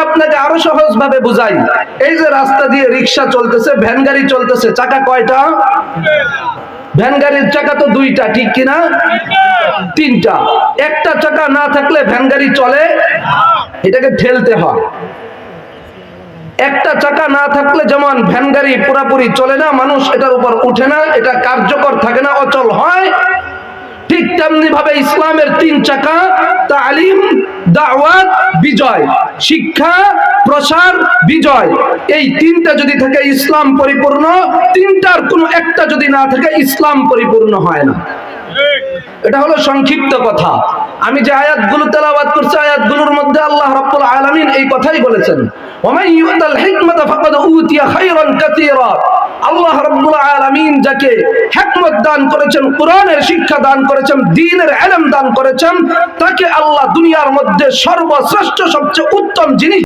আপনাকে আরো সহজ ভাবে বুঝাই। এই যে রাস্তা দিয়ে রিক্সা চলতেছে, ভ্যান গাড়ি চলতেছে, চাকা কয়টা? ভ্যান গাড়ির চাকা তো দুইটা, ঠিক কিনা? তিনটা। একটা চাকা না থাকলে ভ্যান গাড়ি চলে, এটাকে ঠেলতে হয়। একটা চাকা না থাকলে যেমন ভ্যান গাড়ি পুরাপুরি চলে না, মানুষ এটার উপর উঠে না, এটা কার্যকর থাকে না, অচল হয়। ঠিক তেমনি ভাবে ইসলামের তিন চাকা, তালিম, দাওয়াত, বিজয়, শিক্ষা, প্রসার, বিজয়, এই তিনটা যদি থাকে ইসলাম পরিপূর্ণ। তিনটার কোনো একটা যদি না থাকে ইসলাম পরিপূর্ণ হয় না। এটা হলো সংক্ষিপ্ত কথা। আমি যে আয়াতগুলো তেলাওয়াত করছি, আয়াতগুলোর মধ্যে আল্লাহ রাব্বুল আলামিন এই কথাই বলেছেন, ওয়ামান ইউতাল হিকমাতা ফাকাদ উতিয়া খায়রান কাসীরা। আল্লাহ রাব্বুল আলামিন যাকে হিকমত দান করেছেন, কোরআনের শিক্ষা দান করেছেন, দ্বীনের ইলম দান করেছেন, তাকে আল্লাহ দুনিয়ার মধ্যে সর্বশ্রেষ্ঠ সবচেয়ে উত্তম জিনিস